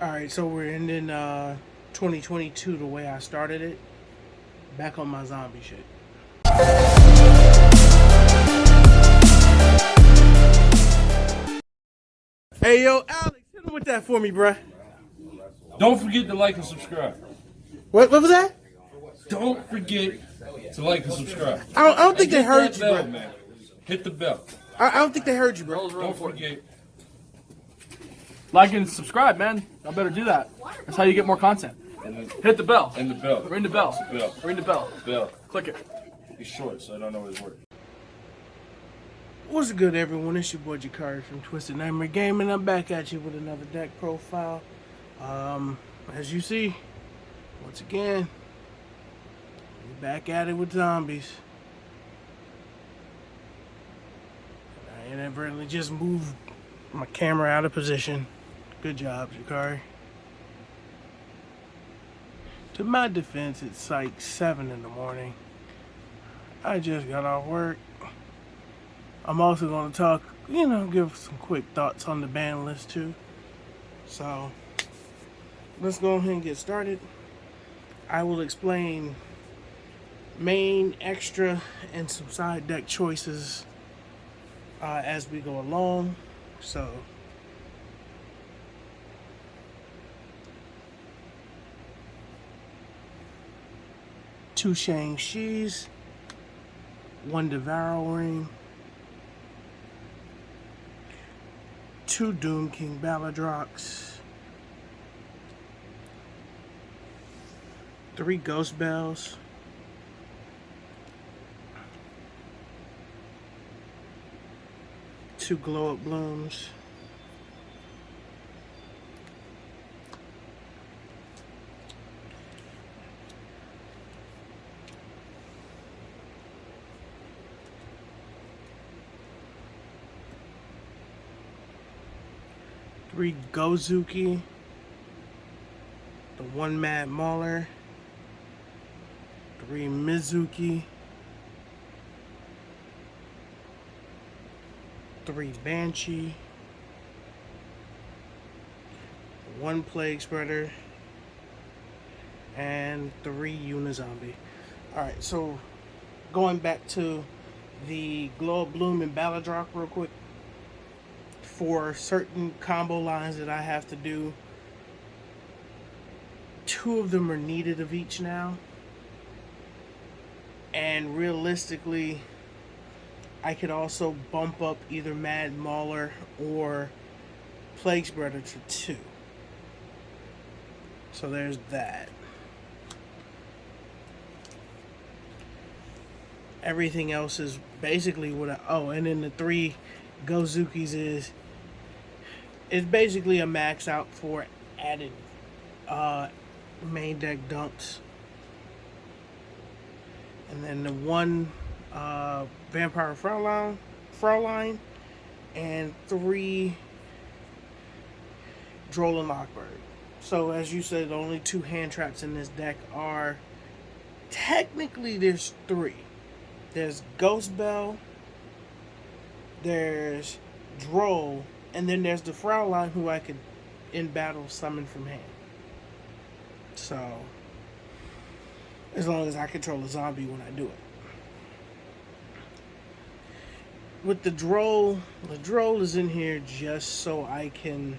All right, so we're ending 2022 the way I started it. Back on my zombie shit. Hey, yo, Alex, hit him with that for me, bruh. Don't forget to like and subscribe. What was that? Don't forget to like and subscribe. I don't think And they hit heard that you, bell, bro. man. Hit the bell. I don't think they heard you, bro. Don't forget. Like and subscribe, man. I better do that. That's how you get more content. Hit the bell. And the bell. Ring the bell. Bell. Ring the bell. Bell. Click it. He's short, so I don't know his word. What's good, everyone? It's your boy Jakari from Twisted Nightmare Gaming. I'm back at you with another deck profile. As you see, once again, we're back at it with zombies. I inadvertently just moved my camera out of position. Good job, Jakari. To my defense, it's like 7 in the morning. I just got off work. I'm also going to talk, give some quick thoughts on the ban list too. So, let's go ahead and get started. I will explain main, extra, and some side deck choices as we go along. So, two Shang-Chi's, one Devouring, two Doom King Balladrocs, three Ghost Bells, two Glow Up Blooms, three Gozuki, the one Mad Mauler, three Mizuki, three Banshee, one Plague Spreader, and three Unizombie. Alright, so going back to the Glow Up Bloom and Balladroc real quick. For certain combo lines that I have to do, two of them are needed of each now. And realistically, I could also bump up either Mad Mauler or Plague Spreader to 2. So there's that. Everything else is basically what and then the three Gozukis is basically a max out for added main deck dumps. And then the one Vampire Fraulein, and three Droll and Lockbird. So as you said, the only two hand traps in this deck are, technically there's three. There's Ghost Bell, there's Droll, and then there's the Fraulein, who I could in battle summon from hand. So as long as I control a zombie when I do it. With the Droll is in here just so I can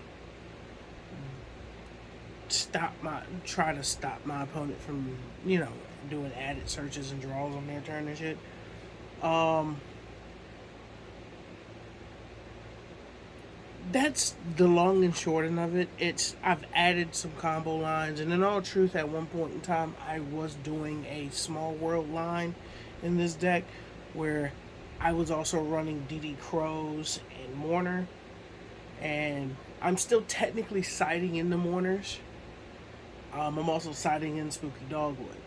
try to stop my opponent from, doing added searches and draws on their turn and shit. That's the long and short of it. I've added some combo lines, and in all truth, at one point in time, I was doing a small world line in this deck where I was also running DD Crows and Mourner, and I'm still technically siding in the Mourners. I'm also siding in Spooky Dogwood.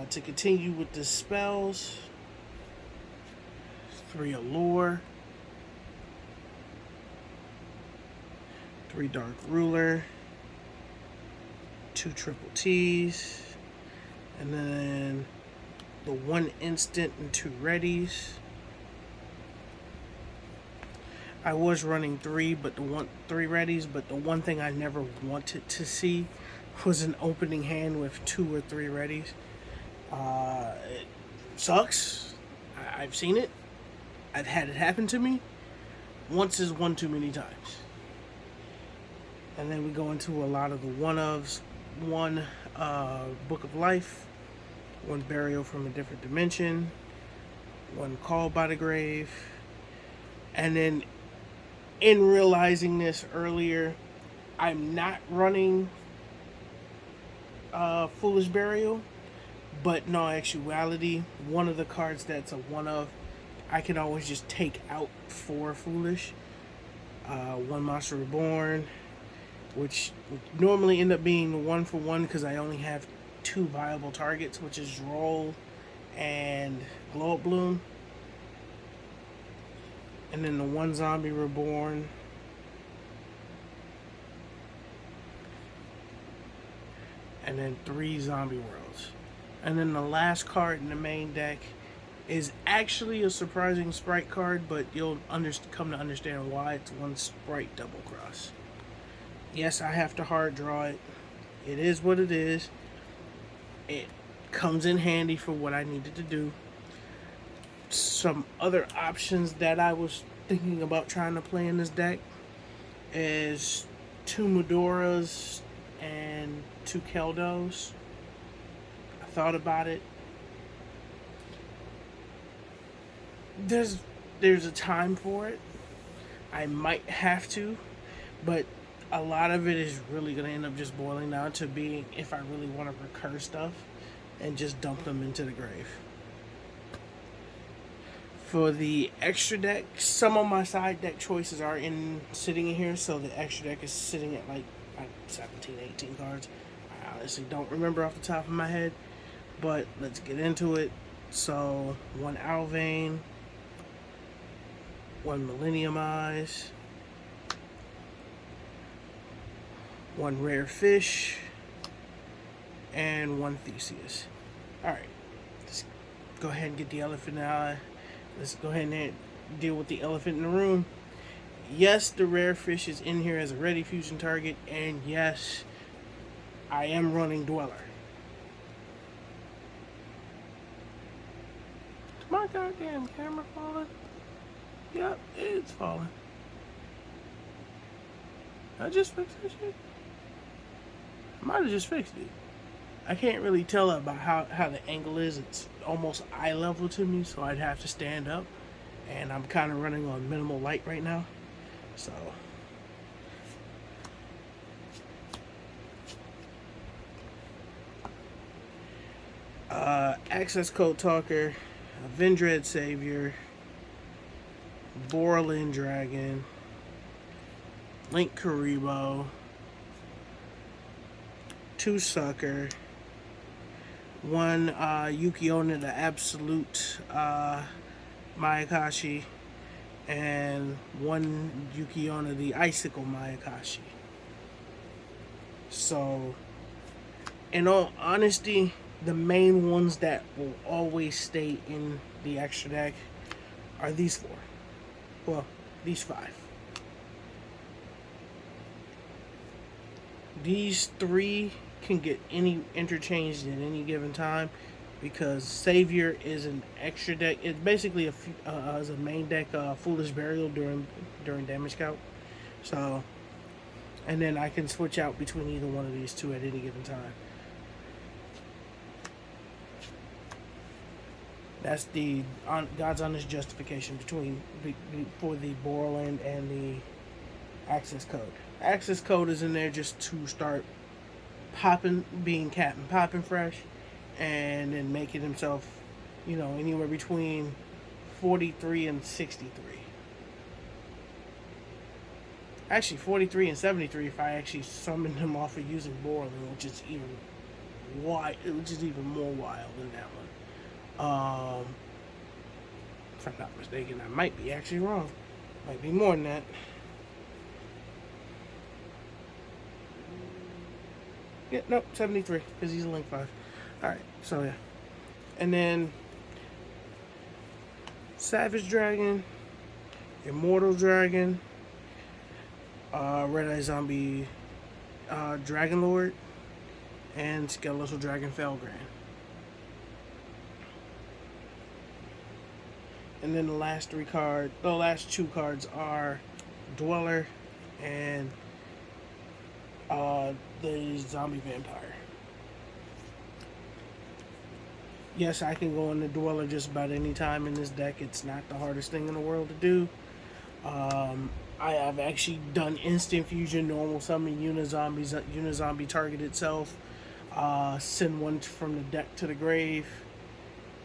To continue with the spells, 3 Allure, 3 Dark Ruler, 2 Triple T's, and then the 1 instant and 2 readies. I was running three readies, but the one thing I never wanted to see was an opening hand with 2 or 3 readies. It sucks. I've seen it. I've had it happen to me. Once is one too many times. And then we go into a lot of the one-ofs. One Book of Life, one Burial from a Different Dimension, one Called by the Grave. And then in realizing this earlier, I'm not running Foolish Burial, but in all actuality, one of the cards that's a one-of, I can always just take out for Foolish. One Monster Reborn, which would normally end up being 1-for-1 because I only have 2 viable targets, which is Roll and Glow Up Bloom. And then the 1 Zombie Reborn. And then 3 Zombie Worlds. And then the last card in the main deck is actually a surprising Sprite card, but you'll come to understand why. It's 1 Sprite Double Cross. Yes, I have to hard draw it. It is what it is. It comes in handy for what I needed to do. Some other options that I was thinking about trying to play in this deck is 2 Mudoras and 2 Keldos. I thought about it. There's a time for it. I might have to, but a lot of it is really going to end up just boiling down to being if I really want to recur stuff and just dump them into the grave. For the extra deck, some of my side deck choices are sitting in here, so the extra deck is sitting at like 17, 18 cards. I honestly don't remember off the top of my head, but let's get into it. So, 1 Alvain, 1 Millennium Eyes, 1 Rare Fish, and 1 Theseus. Alright, let's go ahead and get the elephant out. Let's go ahead and deal with the elephant in the room. Yes, the Rare Fish is in here as a ready fusion target, and yes, I am running Dweller. Is my goddamn camera falling? Yep, it's falling. I just fixed that shit. I might have just fixed it. I can't really tell about how the angle is. It's almost eye level to me, so I'd have to stand up. And I'm kind of running on minimal light right now. So. Access Code Talker, Vendread Savior, Borlin Dragon, Link Karibo, 2 Sucker, 1 Yukiona the Absolute Mayakashi, and 1 Yukiona the Icicle Mayakashi. So, in all honesty, the main ones that will always stay in the extra deck are these 4. Well, these 5. These 3 can get interchanged at any given time because Savior is an extra deck. It's basically as a main deck Foolish Burial during damage count. So, and then I can switch out between either one of these 2 at any given time. That's the God's honest justification for the Borland and the access code. Access code is in there just to start being Captain Poppin' Fresh, and then making himself, anywhere between 43 and 63. Actually, 43 and 73 if I actually summoned him off of using Borland, which is even more wild than that one. If I'm not mistaken, I might be actually wrong. Might be more than that. Yeah, nope, 73, because he's a Link 5. Alright, so yeah. And then Savage Dragon, Immortal Dragon, Red Eye Zombie, Dragon Lord, and Skeletal Dragon Felgrand. And then the last two cards are Dweller and the Zombie Vampire. Yes, I can go in the Dweller just about any time in this deck. It's not the hardest thing in the world to do. I have actually done instant fusion, normal summon Unizombie target itself, send one from the deck to the grave,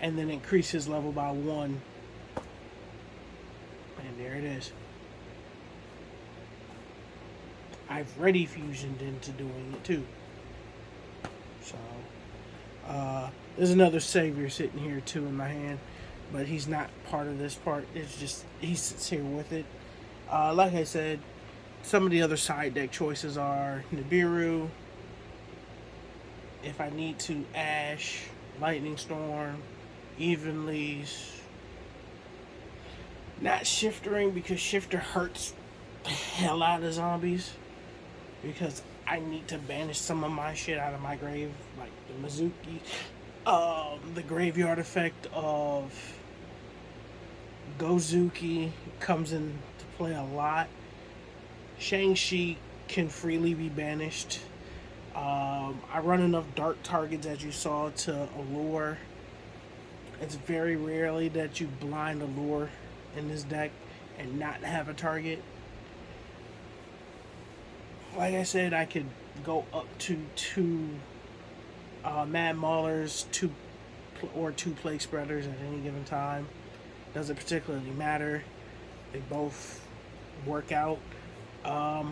and then increase his level by 1. And there it is. I've ready fusioned into doing it too. So, there's another Savior sitting here too in my hand, but he's not part of this part. It's just, he sits here with it. Like I said, some of the other side deck choices are Nibiru, if I need to, Ash, Lightning Storm, Evenlease. Not Shifter because Shifter hurts the hell out of zombies. Because I need to banish some of my shit out of my grave, like the Mizuki. The graveyard effect of Gozuki comes into play a lot. Shang-Chi can freely be banished. I run enough dark targets, as you saw, to allure. It's very rarely that you blind allure in this deck and not have a target. Like I said, I could go up to 2 Mad Maulers, 2 Plague Spreaders at any given time. Doesn't particularly matter. They both work out.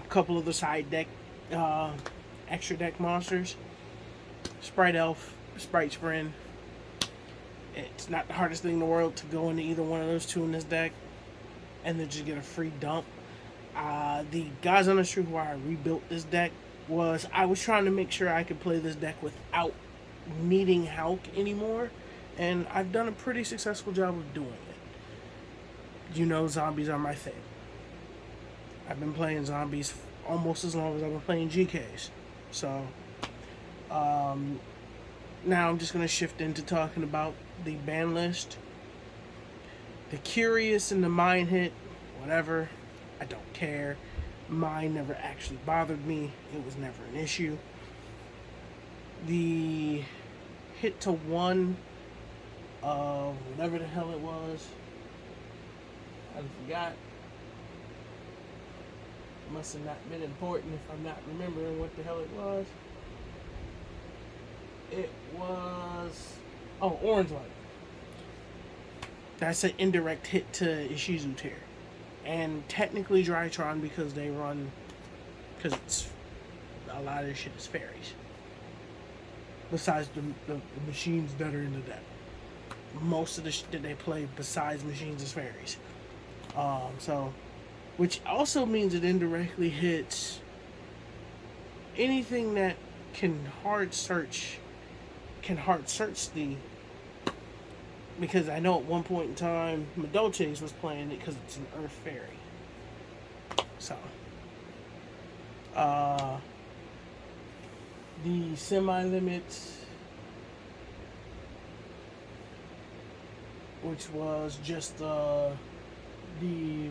Couple of the side deck, extra deck monsters. Sprite Elf, Sprite Spren. It's not the hardest thing in the world to go into either one of those 2 in this deck and then just get a free dump. The guys on the street why I rebuilt this deck was I was trying to make sure I could play this deck without needing Hulk anymore, and I've done a pretty successful job of doing it. You know, zombies are my thing. I've been playing zombies almost as long as I've been playing GKs. So, now I'm just going to shift into talking about the ban list. The Curious and the Mind Hit, whatever, I don't care. Mine never actually bothered me. It was never an issue. The hit to 1 of whatever the hell it was, I forgot. Must have not been important if I'm not remembering what the hell it was. It was, Orange Light. That's an indirect hit to Ishizu Tear. And technically Drytron because they run, because it's a lot of this shit is fairies. Besides the machines that are in the deck. Most of the shit that they play besides machines is fairies. Which also means it indirectly hits anything that can hard search the, because I know at one point in time Madolches was playing it because it's an Earth Fairy. So the semi-limit, which was just the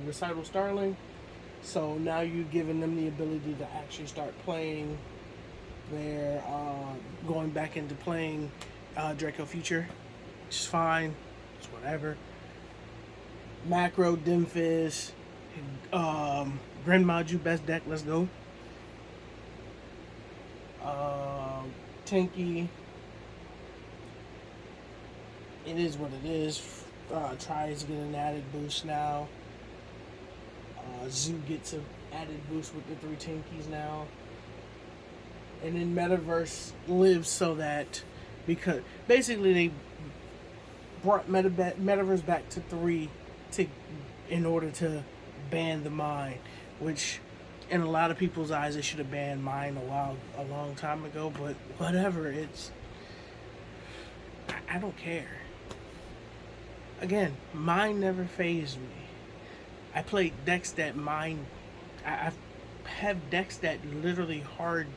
Recital Starling, so now you've given them the ability to actually start playing their going back into playing Draco Future, which is fine. It's whatever. Macro, Dimfizz, Gren Maju, best deck, let's go. Tinky, it is what it is. Tries to get an added boost now. Zoo gets an added boost with the 3 Tinkies now. And then Metaverse lives so that, because basically they brought Metaverse back to 3 in order to ban the Mind, which in a lot of people's eyes they should have banned Mind a long time ago, but whatever, I don't care. Again, Mind never fazed me. I play decks that mine. I have decks that literally hard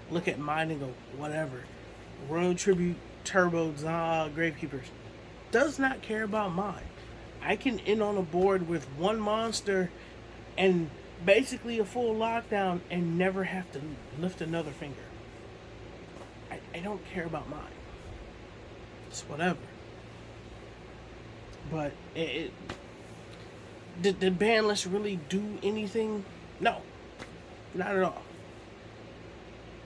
look at mine and go, whatever. Royal Tribute, Turbo, Gravekeepers. Does not care about mine. I can end on a board with one monster and basically a full lockdown and never have to lift another finger. I don't care about mine. It's whatever. But did the ban list really do anything? No, not at all.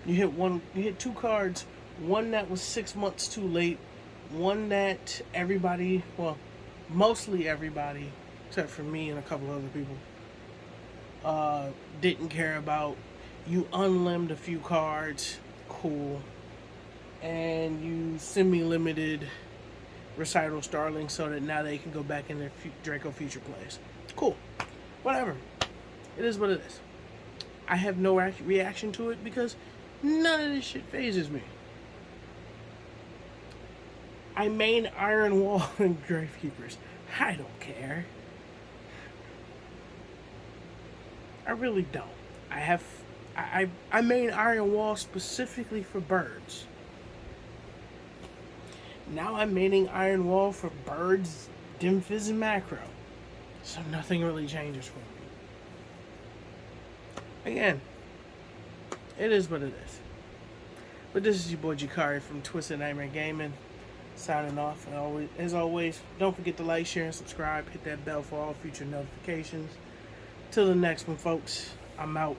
You hit two cards. One that was 6 months too late. One that everybody, well, mostly everybody, except for me and a couple other people, didn't care about. You unlimbed a few cards, cool, and you semi-limited Recital Starling so that now they can go back in their Draco future plays. Cool, whatever. It is what it is. I have no reaction to it because none of this shit phases me. I main Iron Wall and Gravekeepers. I don't care. I really don't. I main Iron Wall specifically for birds. Now I'm maining Iron Wall for birds, Dim Fizz, and Macro. So nothing really changes for me. Again, it is what it is. But this is your boy Jakari from Twisted Nightmare Gaming, signing off. And as always, don't forget to like, share, and subscribe. Hit that bell for all future notifications. Till the next one, folks, I'm out.